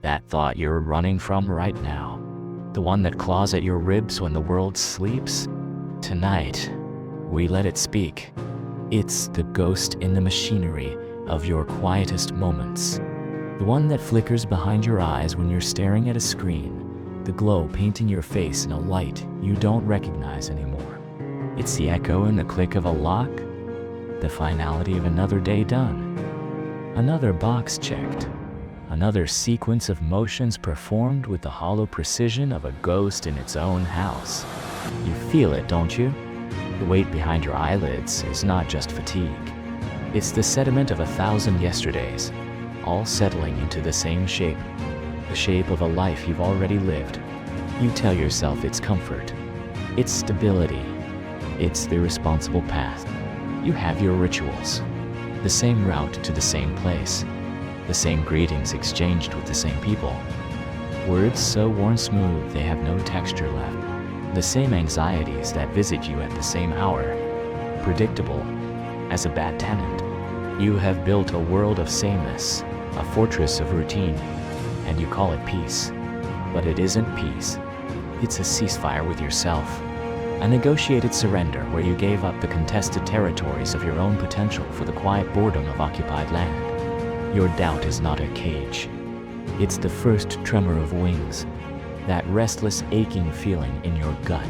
That thought you're running from right now. The one that claws at your ribs when the world sleeps. Tonight, we let it speak. It's the ghost in the machinery of your quietest moments. The one that flickers behind your eyes when you're staring at a screen. The glow painting your face in a light you don't recognize anymore. It's the echo and the click of a lock. The finality of another day done. Another box checked. Another sequence of motions performed with the hollow precision of a ghost in its own house. You feel it, don't you? The weight behind your eyelids is not just fatigue. It's the sediment of 1,000 yesterdays, all settling into the same shape. The shape of a life you've already lived. You tell yourself it's comfort. It's stability. It's the responsible path. You have your rituals. The same route to the same place. The same greetings exchanged with the same people. Words so worn smooth they have no texture left. The same anxieties that visit you at the same hour. Predictable as a bad tenant. You have built a world of sameness, a fortress of routine, and you call it peace. But it isn't peace. It's a ceasefire with yourself. A negotiated surrender where you gave up the contested territories of your own potential for the quiet boredom of occupied land. Your doubt is not a cage. It's the first tremor of wings. That restless, aching feeling in your gut.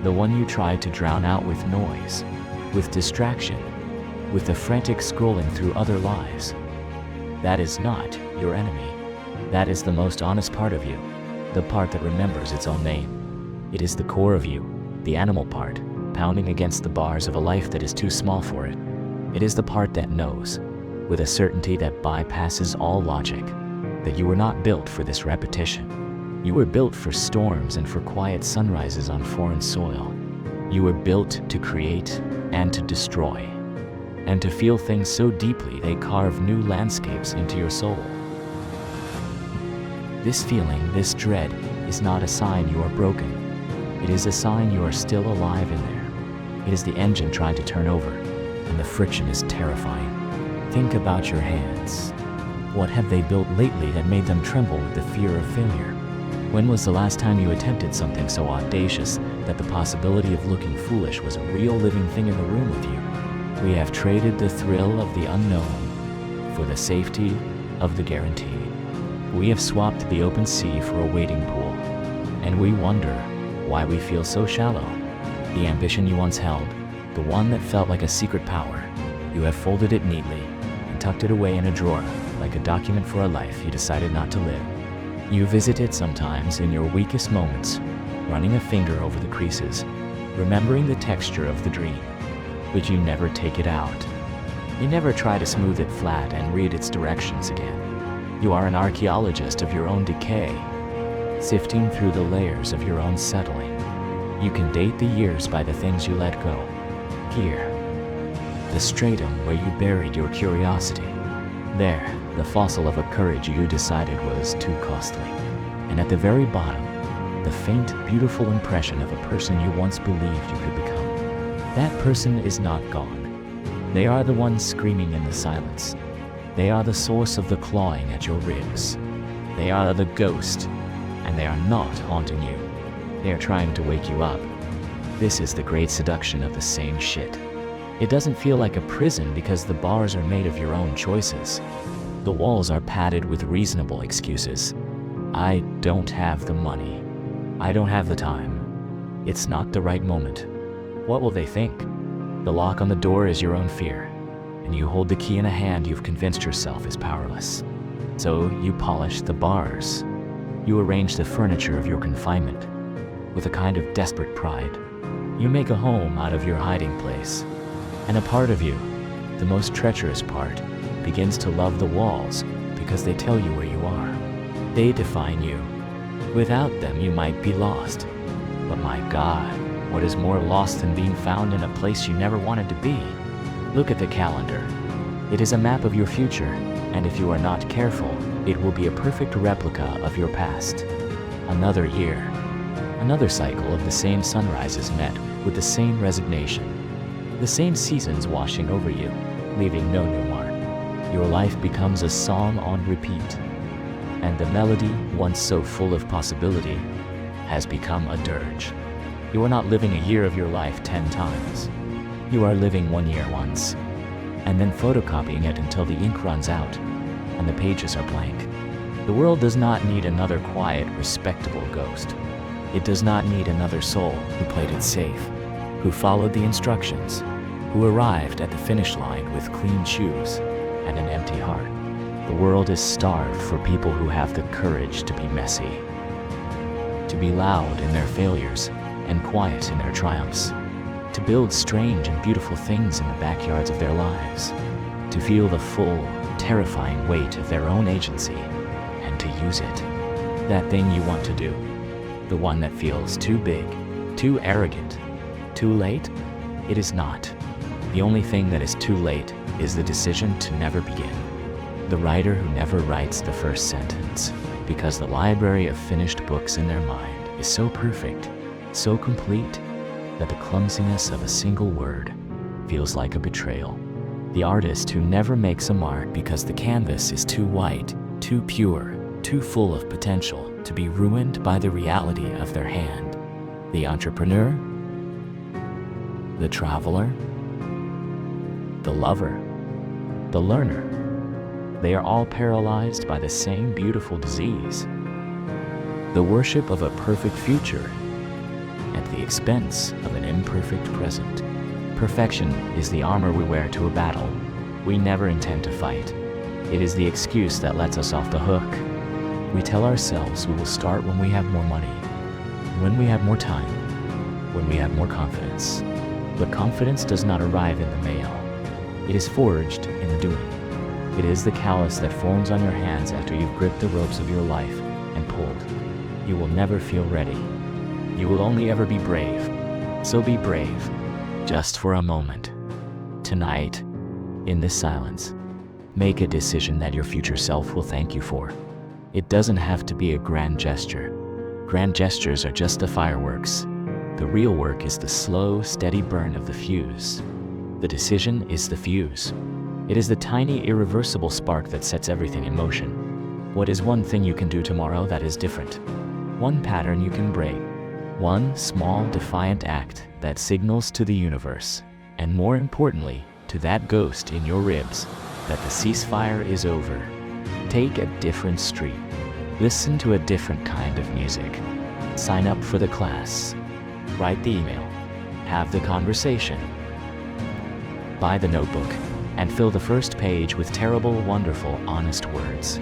The one you tried to drown out with noise, with distraction, with the frantic scrolling through other lives. That is not your enemy. That is the most honest part of you. The part that remembers its own name. It is the core of you, the animal part, pounding against the bars of a life that is too small for it. It is the part that knows, with a certainty that bypasses all logic, that you were not built for this repetition. You were built for storms and for quiet sunrises on foreign soil. You were built to create and to destroy, and to feel things so deeply they carve new landscapes into your soul. This feeling, this dread, is not a sign you are broken. It is a sign you are still alive in there. It is the engine trying to turn over, and the friction is terrifying. Think about your hands. What have they built lately that made them tremble with the fear of failure? When was the last time you attempted something so audacious that the possibility of looking foolish was a real living thing in the room with you? We have traded the thrill of the unknown for the safety of the guaranteed. We have swapped the open sea for a wading pool, and we wonder why we feel so shallow. The ambition you once held, the one that felt like a secret power, you have folded it neatly and tucked it away in a drawer like a document for a life you decided not to live. You visit it sometimes in your weakest moments, running a finger over the creases, remembering the texture of the dream, but you never take it out. You never try to smooth it flat and read its directions again. You are an archaeologist of your own decay, sifting through the layers of your own settling. You can date the years by the things you let go. Here, the stratum where you buried your curiosity. There, the fossil of a courage you decided was too costly. And at the very bottom, the faint, beautiful impression of a person you once believed you could become. That person is not gone. They are the ones screaming in the silence. They are the source of the clawing at your ribs. They are the ghost, and they are not haunting you. They are trying to wake you up. This is the great seduction of the same shit. It doesn't feel like a prison because the bars are made of your own choices. The walls are padded with reasonable excuses. I don't have the money. I don't have the time. It's not the right moment. What will they think? The lock on the door is your own fear, and you hold the key in a hand you've convinced yourself is powerless. So you polish the bars. You arrange the furniture of your confinement. With a kind of desperate pride, you make a home out of your hiding place. And a part of you, the most treacherous part, begins to love the walls because they tell you where you are. They define you. Without them, you might be lost. But my God, what is more lost than being found in a place you never wanted to be? Look at the calendar. It is a map of your future, and if you are not careful, it will be a perfect replica of your past. Another year, another cycle of the same sunrises met with the same resignation. The same seasons washing over you, leaving no new mark. Your life becomes a song on repeat. and the melody, once so full of possibility, has become a dirge. You are not living a year of your life 10 times. You are living 1 year once, and then photocopying it until the ink runs out and the pages are blank. The world does not need another quiet, respectable ghost. It does not need another soul who played it safe, who followed the instructions, who arrived at the finish line with clean shoes and an empty heart. The world is starved for people who have the courage to be messy, to be loud in their failures and quiet in their triumphs, to build strange and beautiful things in the backyards of their lives, to feel the full, terrifying weight of their own agency and to use it. That thing you want to do, the one that feels too big, too arrogant, too late, it is not. The only thing that is too late is the decision to never begin. The writer who never writes the first sentence, because the library of finished books in their mind is so perfect, so complete, that the clumsiness of a single word feels like a betrayal. The artist who never makes a mark because the canvas is too white, too pure, too full of potential to be ruined by the reality of their hand. The entrepreneur, the traveler, the lover, the learner, they are all paralyzed by the same beautiful disease. The worship of a perfect future at the expense of an imperfect present. Perfection is the armor we wear to a battle we never intend to fight. It is the excuse that lets us off the hook. We tell ourselves we will start when we have more money, when we have more time, when we have more confidence. But confidence does not arrive in the mail. It is forged in the doing. It is the callus that forms on your hands after you've gripped the ropes of your life and pulled. You will never feel ready. You will only ever be brave. So be brave, just for a moment. Tonight, in this silence, make a decision that your future self will thank you for. It doesn't have to be a grand gesture. Grand gestures are just the fireworks. The real work is the slow, steady burn of the fuse. The decision is the fuse. It is the tiny, irreversible spark that sets everything in motion. What is one thing you can do tomorrow that is different? One pattern you can break. One small, defiant act that signals to the universe, and more importantly, to that ghost in your ribs, that the ceasefire is over. Take a different street. Listen to a different kind of music. Sign up for the class. Write the email. Have the conversation. Buy the notebook and fill the first page with terrible, wonderful, honest words.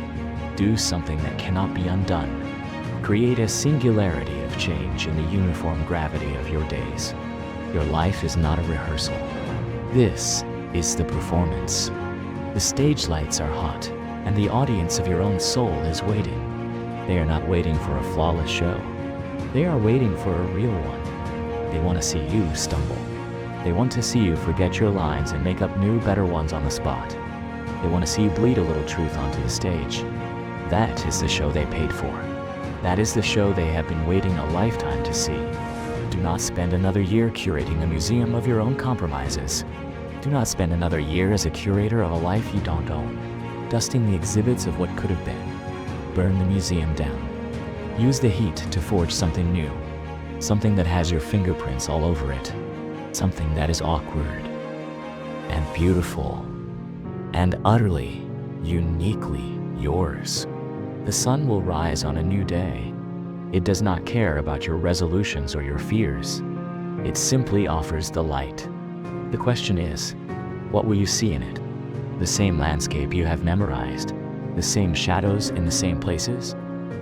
Do something that cannot be undone. Create a singularity of change in the uniform gravity of your days. Your life is not a rehearsal. This is the performance. The stage lights are hot, and the audience of your own soul is waiting. They are not waiting for a flawless show. They are waiting for a real one. They want to see you stumble. They want to see you forget your lines and make up new, better ones on the spot. They want to see you bleed a little truth onto the stage. That is the show they paid for. That is the show they have been waiting a lifetime to see. Do not spend another year curating a museum of your own compromises. Do not spend another year as a curator of a life you don't own, dusting the exhibits of what could have been. Burn the museum down. Use the heat to forge something new, something that has your fingerprints all over it, something that is awkward and beautiful and utterly, uniquely yours. The sun will rise on a new day. It does not care about your resolutions or your fears. It simply offers the light. The question is, what will you see in it? The same landscape you have memorized? The same shadows in the same places?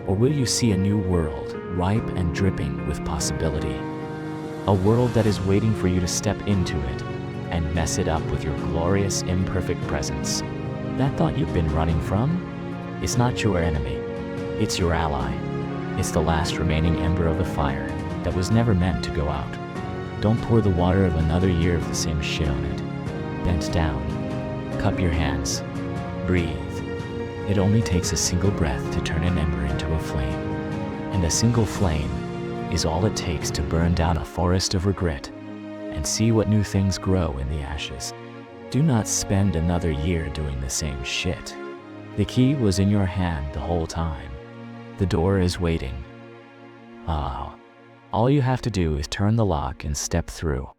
Or will you see a new world, ripe and dripping with possibility? A world that is waiting for you to step into it and mess it up with your glorious, imperfect presence. That thought you've been running from? It's not your enemy. It's your ally. It's the last remaining ember of the fire that was never meant to go out. Don't pour the water of another year of the same shit on it. Bent down. Cup your hands. Breathe. It only takes a single breath to turn an ember into a flame. And a single flame is all it takes to burn down a forest of regret and see what new things grow in the ashes. Do not spend another year doing the same shit. The key was in your hand the whole time. The door is waiting. Ah, all you have to do is turn the lock and step through.